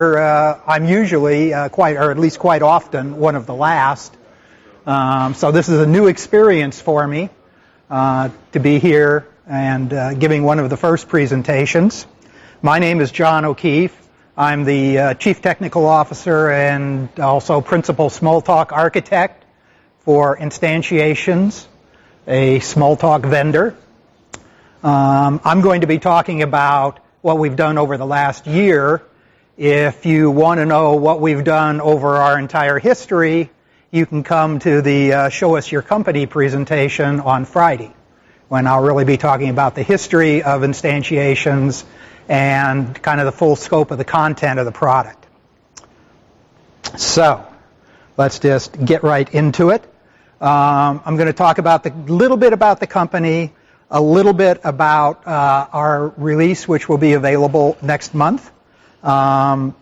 I'm usually or at least quite often, one of the last. So this is a new experience for me to be here and giving one of the first presentations. My name is John O'Keefe. I'm the Chief Technical Officer and also Principal Smalltalk Architect for Instantiations, a Smalltalk vendor. I'm going to be talking about what we've done over the last year. If you want to know what we've done over our entire history, you can come to the Show Us Your Company presentation on Friday, when I'll really be talking about the history of instantiations and kind of the full scope of the content of the product. So, let's just get right into it. I'm going to talk about a little bit about the company, a little bit about our release, which will be available next month. I'm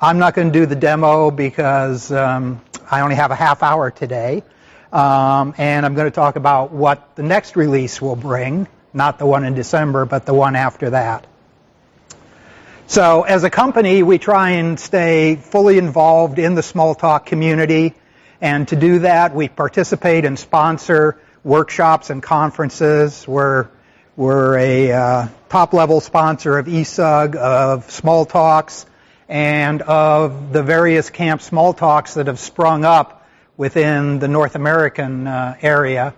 not going to do the demo because I only have a half hour today. And I'm going to talk about what the next release will bring, not the one in December, but the one after that. So as a company, we try and stay fully involved in the Smalltalk community. And to do that, we participate and sponsor workshops and conferences. We're a top-level sponsor of eSUG, of Smalltalks, and of the various camp Smalltalks that have sprung up within the North American area.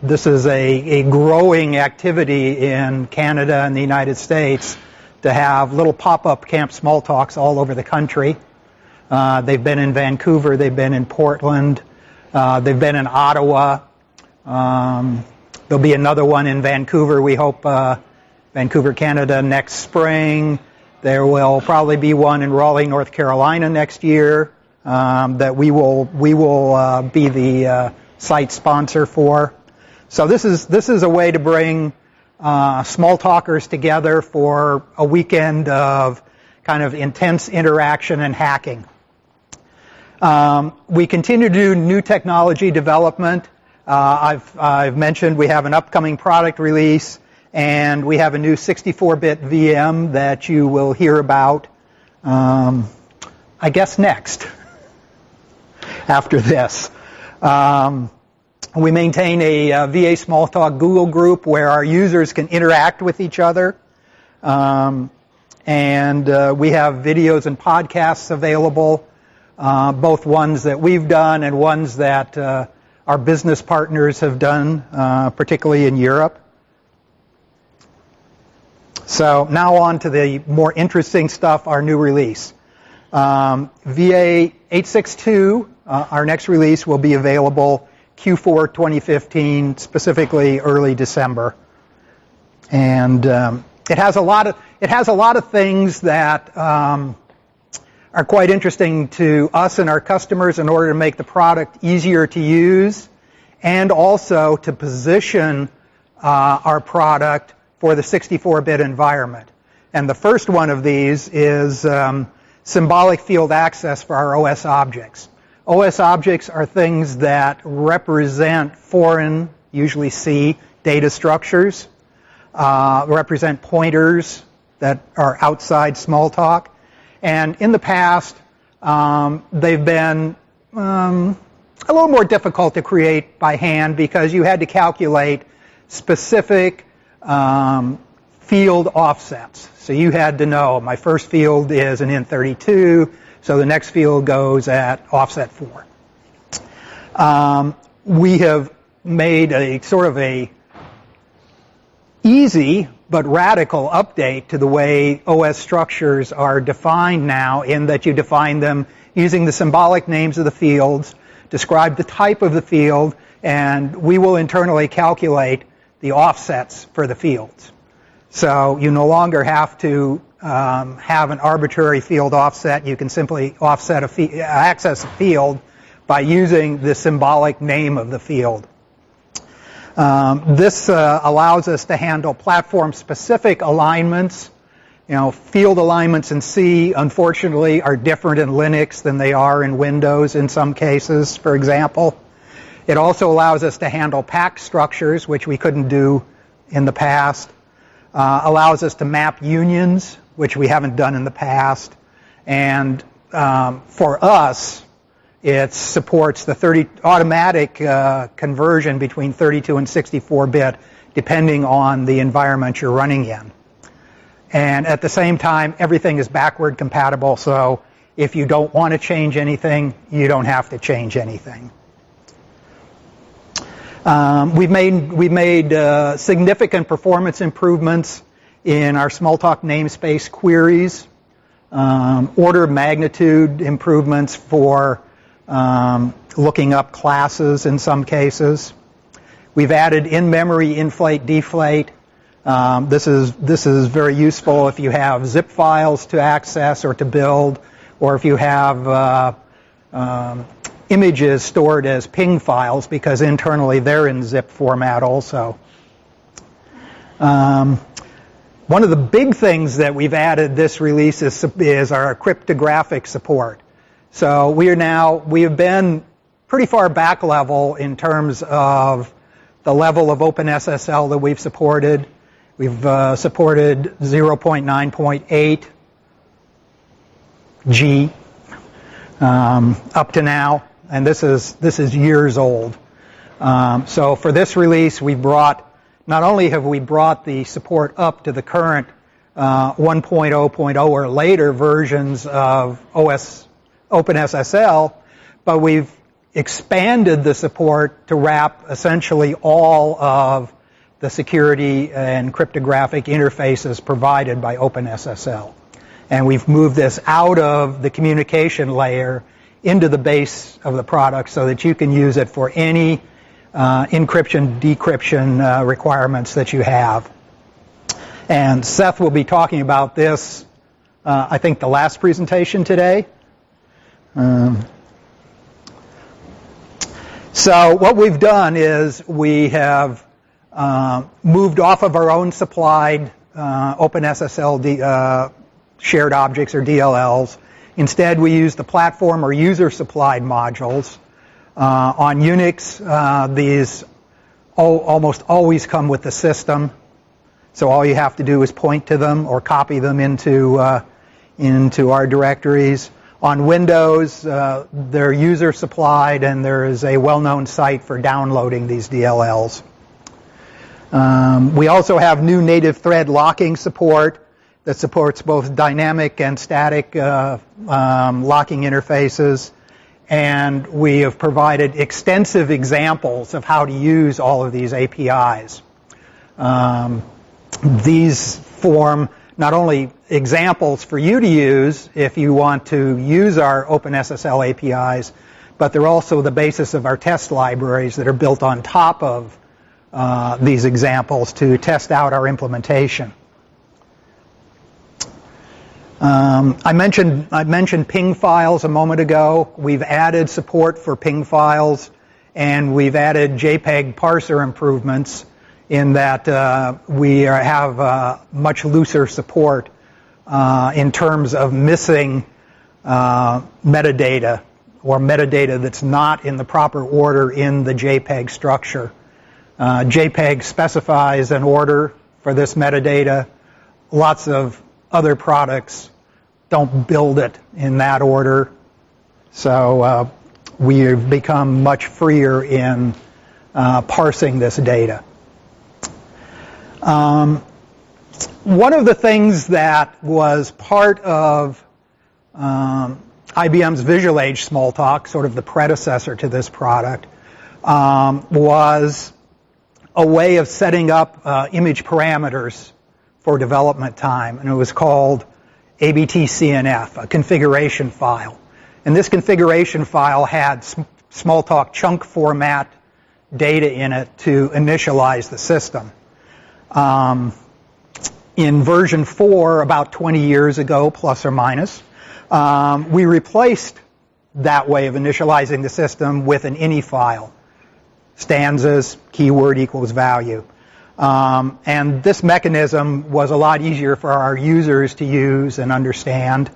This is a growing activity in Canada and the United States to have little pop-up camp Smalltalks all over the country. They've been in Vancouver, they've been in Portland, they've been in Ottawa. There'll be another one in Vancouver, we hope, Vancouver, Canada next spring. There will probably be one in Raleigh, North Carolina next year that we will be the site sponsor for. So this is a way to bring Smalltalkers together for a weekend of kind of intense interaction and hacking. We continue to do new technology development. I've mentioned we have an upcoming product release, and we have a new 64-bit VM that you will hear about, I guess, next, after this. We maintain a VA Smalltalk Google group where our users can interact with each other. And we have videos and podcasts available, both ones that we've done and ones that our business partners have done, particularly in Europe. So now on to the more interesting stuff, our new release. VA 862, our next release, will be available Q4 2015, specifically early December. And it has a lot of things that are quite interesting to us and our customers in order to make the product easier to use and also to position our product for the 64-bit environment. And the first one of these is symbolic field access for our OS objects. OS objects are things that represent foreign, usually C, data structures, represent pointers that are outside Smalltalk. And in the past, they've been a little more difficult to create by hand because you had to calculate specific field offsets. So you had to know my first field is an int32, so the next field goes at offset 4. We have made a sort of a easy but radical update to the way OS structures are defined now, in that you define them using the symbolic names of the fields, describe the type of the field, and we will internally calculate the offsets for the fields. So you no longer have to have an arbitrary field offset. You can simply access a field by using the symbolic name of the field. This allows us to handle platform-specific alignments. You know, field alignments in C, unfortunately, are different in Linux than they are in Windows in some cases, for example. It also allows us to handle packed structures, which we couldn't do in the past. Allows us to map unions, which we haven't done in the past. And for us, it supports the automatic conversion between 32 and 64-bit, depending on the environment you're running in. And at the same time, everything is backward compatible, so if you don't want to change anything, you don't have to change anything. We've made significant performance improvements in our Smalltalk namespace queries, order of magnitude improvements for looking up classes in some cases. We've added in-memory inflate deflate. This is very useful if you have zip files to access or to build, or if you have images stored as ping files, because internally they're in zip format also. One of the big things that we've added this release is our cryptographic support. So we have been pretty far back level in terms of the level of OpenSSL that we've supported. We've supported 0.9.8 G up to now, and this is years old. So for this release, not only have we brought the support up to the current 1.0.0 or later versions of OpenSSL, but we've expanded the support to wrap essentially all of the security and cryptographic interfaces provided by OpenSSL. And we've moved this out of the communication layer into the base of the product so that you can use it for any encryption, decryption requirements that you have. And Seth will be talking about this, I think, the last presentation today. So what we've done is we have moved off of our own supplied OpenSSL shared objects or DLLs. Instead, we use the platform or user-supplied modules. On Unix, these almost always come with the system, so all you have to do is point to them or copy them into our directories. On Windows, they're user-supplied, and there is a well-known site for downloading these DLLs. We also have new native thread locking support that supports both dynamic and static locking interfaces. And we have provided extensive examples of how to use all of these APIs. These form not only examples for you to use if you want to use our OpenSSL APIs, but they're also the basis of our test libraries that are built on top of these examples to test out our implementation. I mentioned ping files a moment ago. We've added support for ping files, and we've added JPEG parser improvements in that we have much looser support in terms of missing metadata or metadata that's not in the proper order in the JPEG structure. JPEG specifies an order for this metadata. Lots of other products don't build it in that order. So we've become much freer in parsing this data. One of the things that was part of IBM's Visual Age Smalltalk, sort of the predecessor to this product, was a way of setting up image parameters for development time, and it was called ABTCNF, a configuration file. And this configuration file had Smalltalk chunk format data in it to initialize the system. In version 4, about 20 years ago, plus or minus, we replaced that way of initializing the system with an ini file. Stanzas, keyword equals value. And this mechanism was a lot easier for our users to use and understand.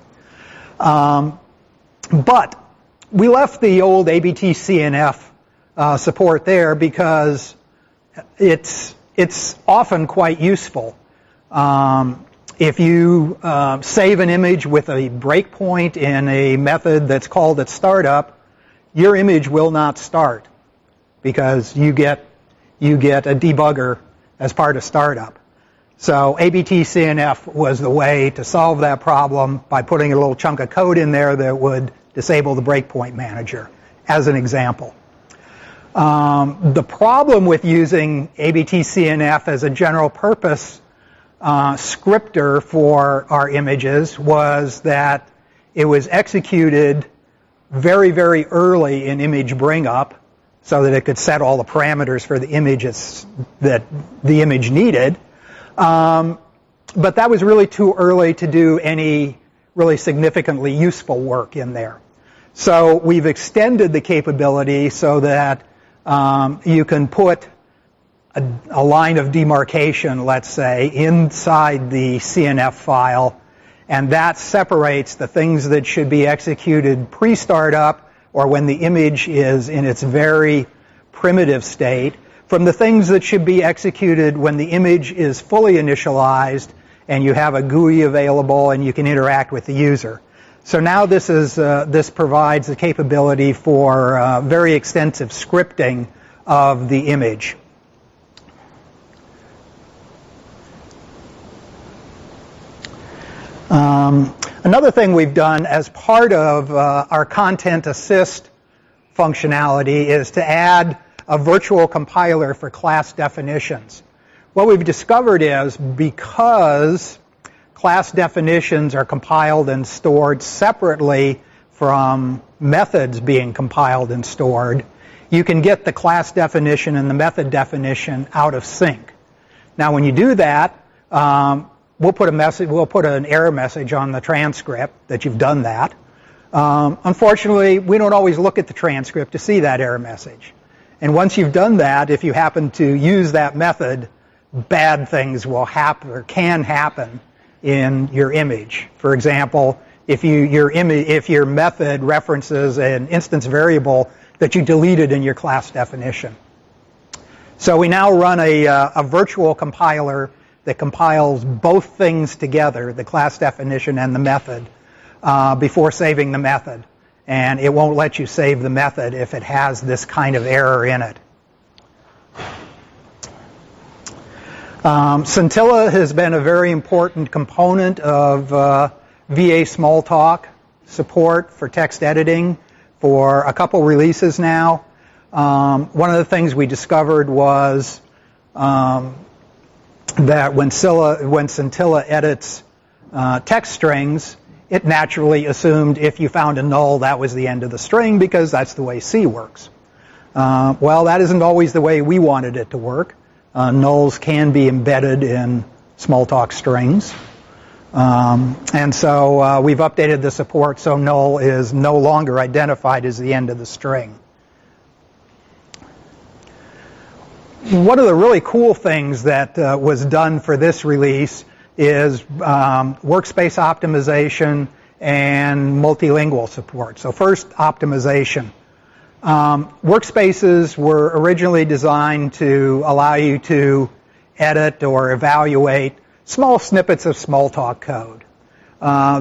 But we left the old ABTCNF support there because it's often quite useful. If you save an image with a breakpoint in a method that's called at startup, your image will not start because you get a debugger as part of startup. So ABTCNF was the way to solve that problem by putting a little chunk of code in there that would disable the breakpoint manager, as an example. The problem with using ABTCNF as a general purpose scripter for our images was that it was executed very, very early in image bring up so that it could set all the parameters for the images that the image needed. But that was really too early to do any really significantly useful work in there. So we've extended the capability so that you can put a line of demarcation, let's say, inside the CNF file, and that separates the things that should be executed pre-startup or when the image is in its very primitive state from the things that should be executed when the image is fully initialized and you have a GUI available and you can interact with the user. So now this provides the capability for very extensive scripting of the image. Another thing we've done as part of our Content Assist functionality is to add a virtual compiler for class definitions. What we've discovered is because class definitions are compiled and stored separately from methods being compiled and stored, you can get the class definition and the method definition out of sync. Now, when you do that, we'll put an error message on the transcript that you've done that. Unfortunately, we don't always look at the transcript to see that error message. And once you've done that, if you happen to use that method, bad things will happen or can happen in your image. For example, if your method references an instance variable that you deleted in your class definition. So we now run a virtual compiler that compiles both things together, the class definition and the method, before saving the method. And it won't let you save the method if it has this kind of error in it. Scintilla has been a very important component of VA Smalltalk support for text editing for a couple releases now. One of the things we discovered was that when Scintilla edits text strings, it naturally assumed if you found a null, that was the end of the string because that's the way C works. Well, that isn't always the way we wanted it to work. Nulls can be embedded in Smalltalk strings. And so we've updated the support so null is no longer identified as the end of the string. One of the really cool things that was done for this release is Workspace Optimization and Multilingual Support. So first, optimization. Workspaces were originally designed to allow you to edit or evaluate small snippets of Smalltalk code.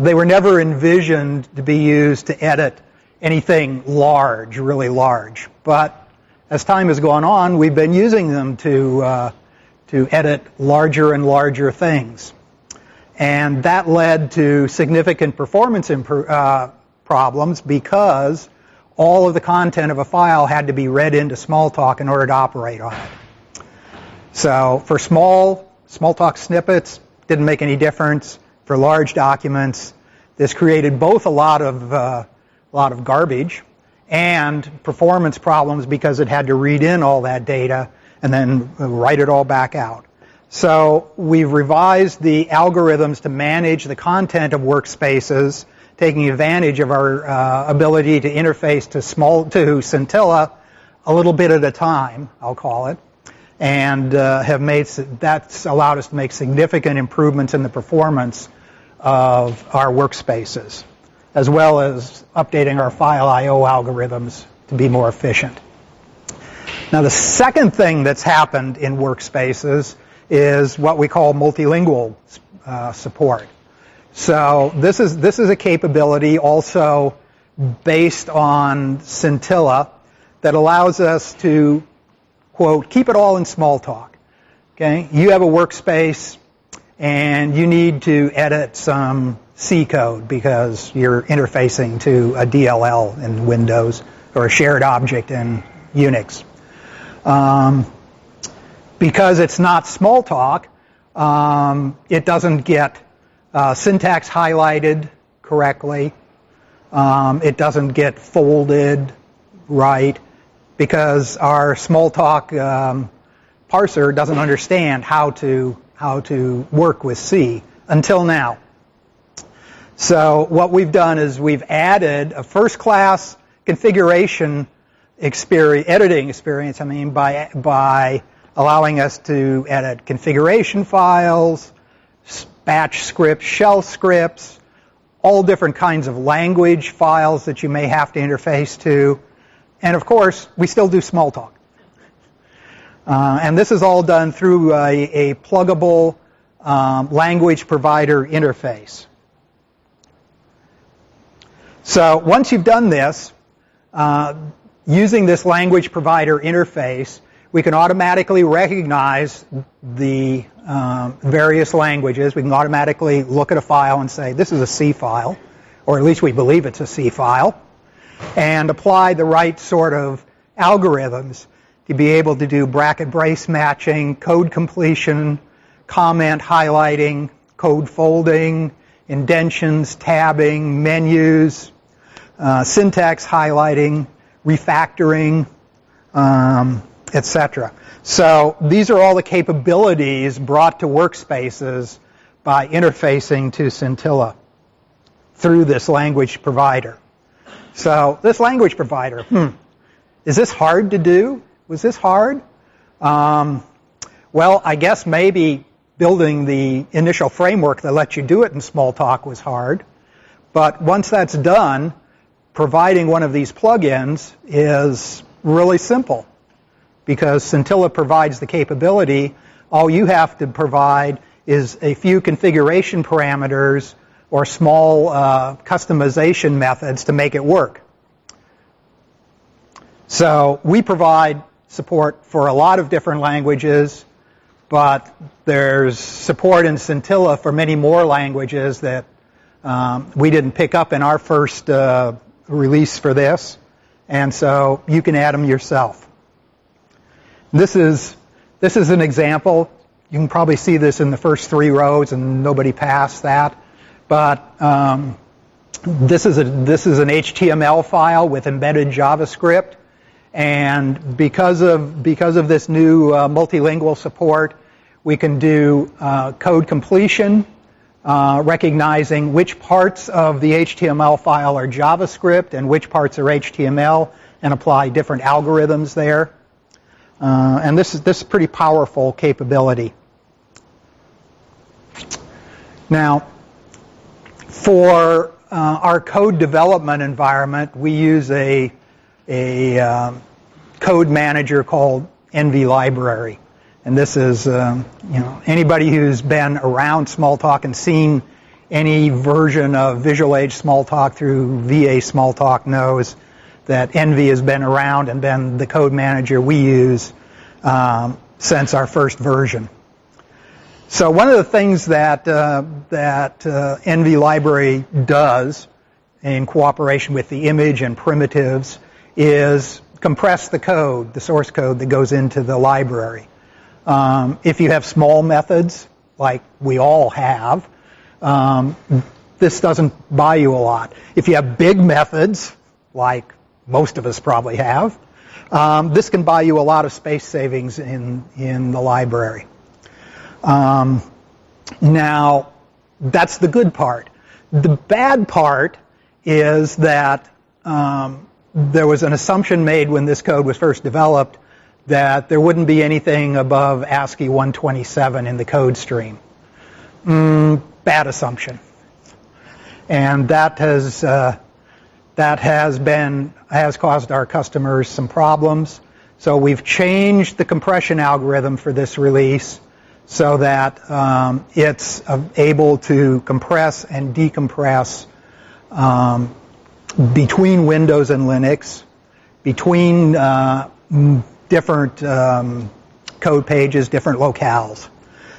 They were never envisioned to be used to edit anything large, really large. But as time has gone on, we've been using them to edit larger and larger things. And that led to significant performance problems because all of the content of a file had to be read into Smalltalk in order to operate on it. So for Smalltalk snippets, didn't make any difference. For large documents, this created both a lot of garbage and performance problems because it had to read in all that data and then write it all back out. So we've revised the algorithms to manage the content of workspaces, taking advantage of our ability to interface to Scintilla a little bit at a time, I'll call it, and that's allowed us to make significant improvements in the performance of our workspaces, as well as updating our file I/O algorithms to be more efficient. Now, the second thing that's happened in workspaces is what we call multilingual support. So this is a capability also based on Scintilla that allows us to, quote, keep it all in Smalltalk. Okay, you have a workspace and you need to edit some C code because you're interfacing to a DLL in Windows or a shared object in Unix. Because it's not Smalltalk, it doesn't get syntax highlighted correctly. It doesn't get folded right because our Smalltalk parser doesn't understand how to work with C until now. So what we've done is we've added a first-class configuration editing experience. By allowing us to edit configuration files, batch scripts, shell scripts, all different kinds of language files that you may have to interface to, and of course we still do Smalltalk. And this is all done through a pluggable language provider interface. So once you've done this, using this language provider interface, we can automatically recognize the various languages. We can automatically look at a file and say, this is a C file, or at least we believe it's a C file, and apply the right sort of algorithms to be able to do bracket brace matching, code completion, comment highlighting, code folding, indentions, tabbing, menus, syntax highlighting, refactoring, etc. So these are all the capabilities brought to workspaces by interfacing to Scintilla through this language provider. So this language provider, is this hard to do? Was this hard? Well, I guess maybe building the initial framework that lets you do it in Smalltalk was hard. But once that's done, providing one of these plugins is really simple because Scintilla provides the capability. All you have to provide is a few configuration parameters or small customization methods to make it work. So we provide support for a lot of different languages, but there's support in Scintilla for many more languages that we didn't pick up in our first release for this, and so you can add them yourself. This is an example. You can probably see this in the first 3 rows, and nobody passed that. But this is an HTML file with embedded JavaScript, and because of this new multilingual support, we can do code completion, recognizing which parts of the HTML file are JavaScript and which parts are HTML, and apply different algorithms there. And this is pretty powerful capability. Now, for our code development environment, we use a code manager called NV Library. And this is, anybody who's been around Smalltalk and seen any version of Visual Age Smalltalk through VA Smalltalk knows that NV has been around and been the code manager we use since our first version. So one of the things that NV Library does in cooperation with the image and primitives is compress the code, the source code that goes into the library. If you have small methods, like we all have, this doesn't buy you a lot. If you have big methods, like most of us probably have, this can buy you a lot of space savings in the library. Now, that's the good part. The bad part is that there was an assumption made when this code was first developed that there wouldn't be anything above ASCII 127 in the code stream. Bad assumption. And that has caused our customers some problems. So we've changed the compression algorithm for this release so that it's able to compress and decompress between Windows and Linux, between different code pages, different locales.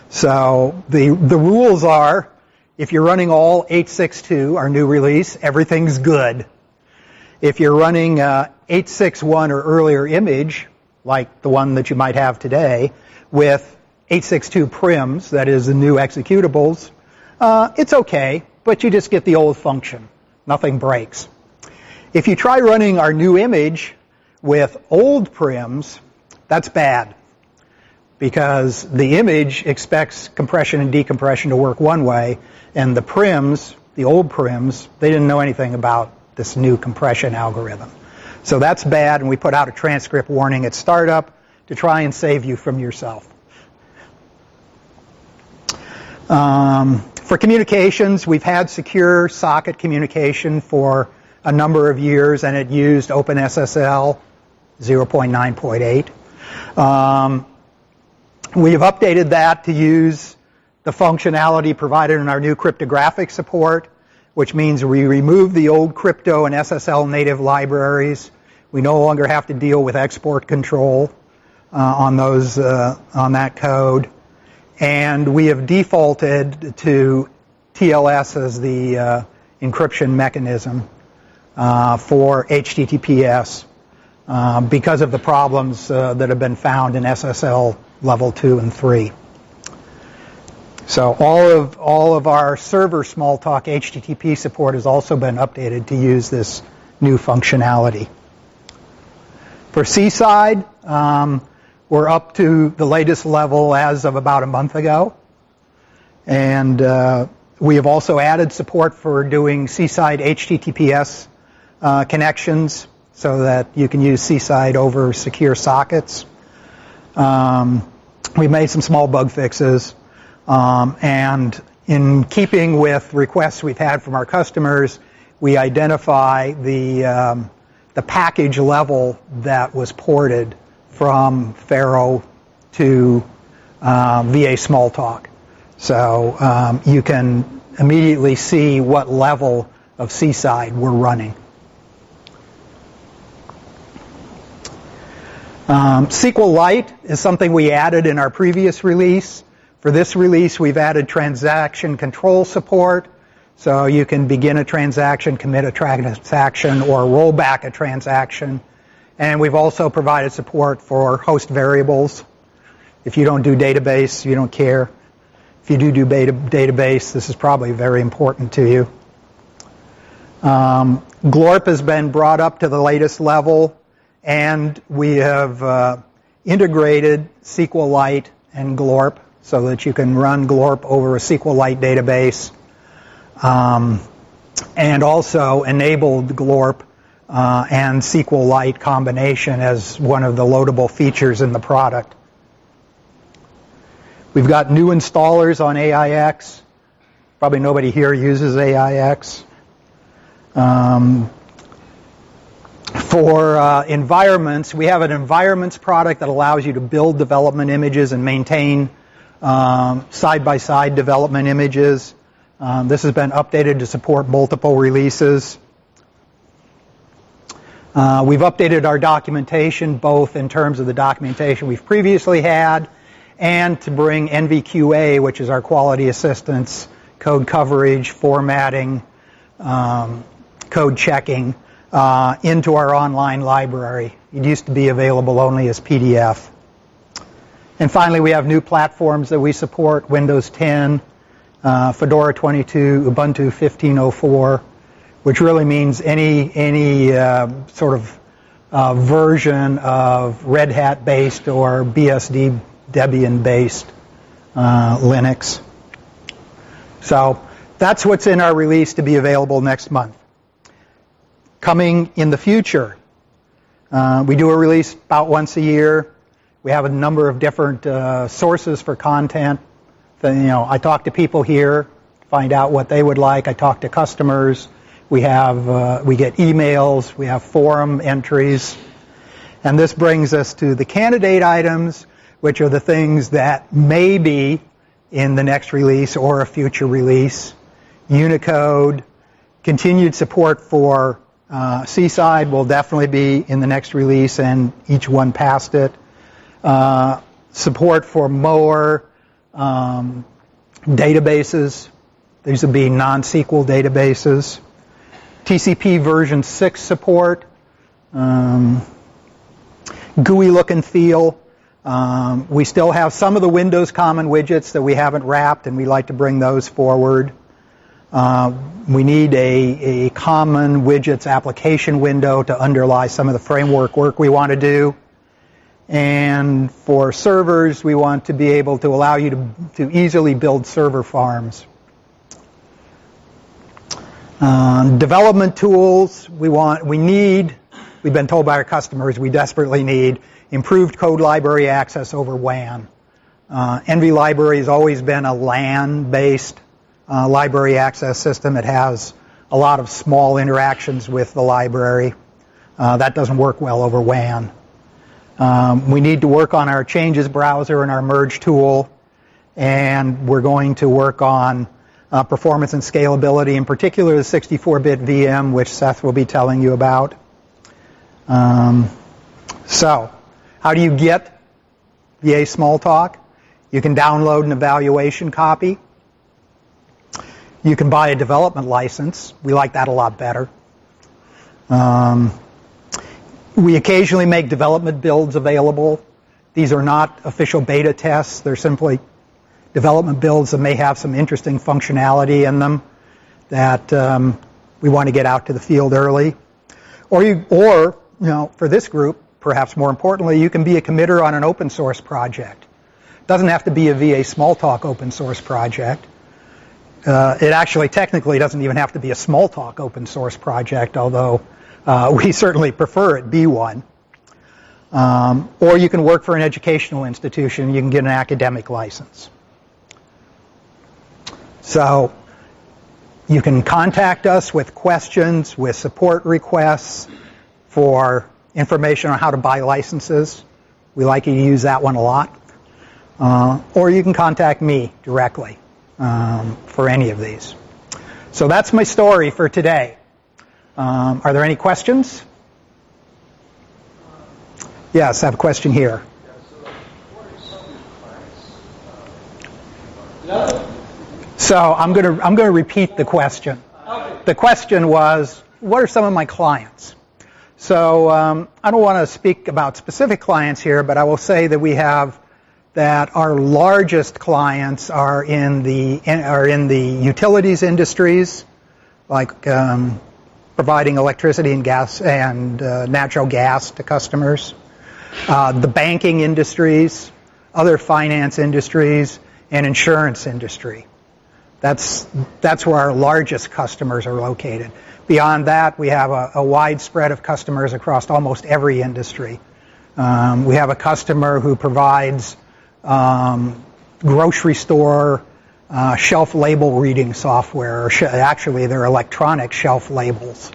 So the rules are, if you're running all 8.6.2, our new release, everything's good. If you're running 8.6.1 or earlier image, like the one that you might have today, with 8.6.2 prims, that is the new executables, it's okay, but you just get the old function. Nothing breaks. If you try running our new image with old prims, that's bad, because the image expects compression and decompression to work one way, and the prims, the old prims, they didn't know anything about this new compression algorithm. So that's bad, and we put out a transcript warning at startup to try and save you from yourself. For communications, we've had secure socket communication for a number of years, and it used openssl 0.9.8. We have updated that to use the functionality provided in our new cryptographic support, which means we remove the old crypto and SSL native libraries. We no longer have to deal with export control on that code. And we have defaulted to TLS as the encryption mechanism for HTTPS because of the problems that have been found in SSL level 2 and 3. So all of our server Smalltalk HTTP support has also been updated to use this new functionality. For C-side, we're up to the latest level as of about a month ago. And we have also added support for doing C-side HTTPS connections so that you can use C-side over secure sockets. We made some small bug fixes. And in keeping with requests we've had from our customers, we identify the package level that was ported from Pharo to VA Smalltalk. So you can immediately see what level of C-side we're running. SQLite is something we added in our previous release. For this release, we've added transaction control support. So you can begin a transaction, commit a transaction, or roll back a transaction. And we've also provided support for host variables. If you don't do database, you don't care. If you do database, this is probably very important to you. Glorp has been brought up to the latest level, and we have integrated SQLite and Glorp so that you can run Glorp over a SQLite database, and also enabled Glorp and SQLite combination as one of the loadable features in the product. We've got new installers on AIX. Probably nobody here uses AIX. For environments, we have an environments product that allows you to build development images and maintain side-by-side development images. This has been updated to support multiple releases. We've updated our documentation, both in terms of the documentation we've previously had and to bring NVQA, which is our quality assistance, code coverage, formatting, code checking, into our online library. It used to be available only as PDF. And finally, we have new platforms that we support: Windows 10, Fedora 22, Ubuntu 15.04, which really means any sort of version of Red Hat-based or BSD Debian-based Linux. So that's what's in our release to be available next month. Coming in the future, we do a release about once a year. We have a number of different sources for content. I talk to people here, find out what they would like. I talk to customers. We get emails. We have forum entries. And this brings us to the candidate items, which are the things that may be in the next release or a future release. Unicode, continued support for Seaside will definitely be in the next release, and each one past it. Support for more databases. These would be non-SQL databases. TCP version 6 support. GUI look and feel. We still have some of the Windows common widgets that we haven't wrapped, and we like to bring those forward. We need a common widgets application window to underlie some of the framework work we want to do. And for servers, we want to be able to allow you to easily build server farms. Development tools, we've been told by our customers, we desperately need improved code library access over WAN. Envy Library has always been a LAN-based library access system. It has a lot of small interactions with the library. That doesn't work well over WAN. We need to work on our changes browser and our merge tool, and we're going to work on performance and scalability, in particular the 64-bit VM, which Seth will be telling you about. So, how do you get VA Smalltalk? You can download an evaluation copy. You can buy a development license. We like that a lot better. We occasionally make development builds available. These are not official beta tests. They're simply development builds that may have some interesting functionality in them that we want to get out to the field early. Or for this group, perhaps more importantly, you can be a committer on an open source project. It doesn't have to be a VA Smalltalk open source project. It actually technically doesn't even have to be a Smalltalk open source project, although we certainly prefer it be one. Or you can work for an educational institution. You can get an academic license. So you can contact us with questions, with support requests, for information on how to buy licenses. We like you to use that one a lot. Or you can contact me directly for any of these. So that's my story for today. Are there any questions? Yes, I have a question here. So I'm going to repeat the question. The question was, what are some of my clients? So I don't want to speak about specific clients here, but I will say that our largest clients are in the utilities industries, like providing electricity and gas and natural gas to customers, the banking industries, other finance industries, and insurance industry. That's where our largest customers are located. Beyond that, we have a wide spread of customers across almost every industry. We have a customer who provides grocery store shelf label reading software. Actually, they're electronic shelf labels.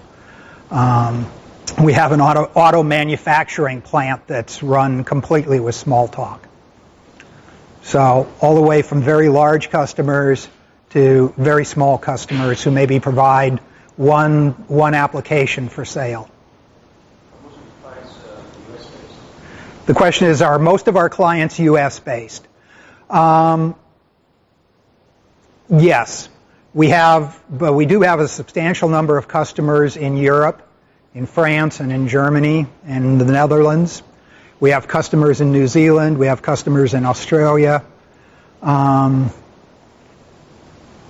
We have an auto manufacturing plant that's run completely with Smalltalk. So all the way from very large customers to very small customers who maybe provide one application for sale. The question is, are most of our clients US-based? Yes, but we do have a substantial number of customers in Europe, in France, and in Germany, and the Netherlands. We have customers in New Zealand. We have customers in Australia.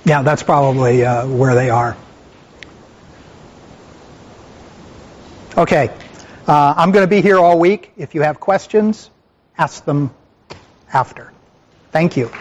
Yeah, that's probably where they are. Okay, I'm going to be here all week. If you have questions, ask them after. Thank you.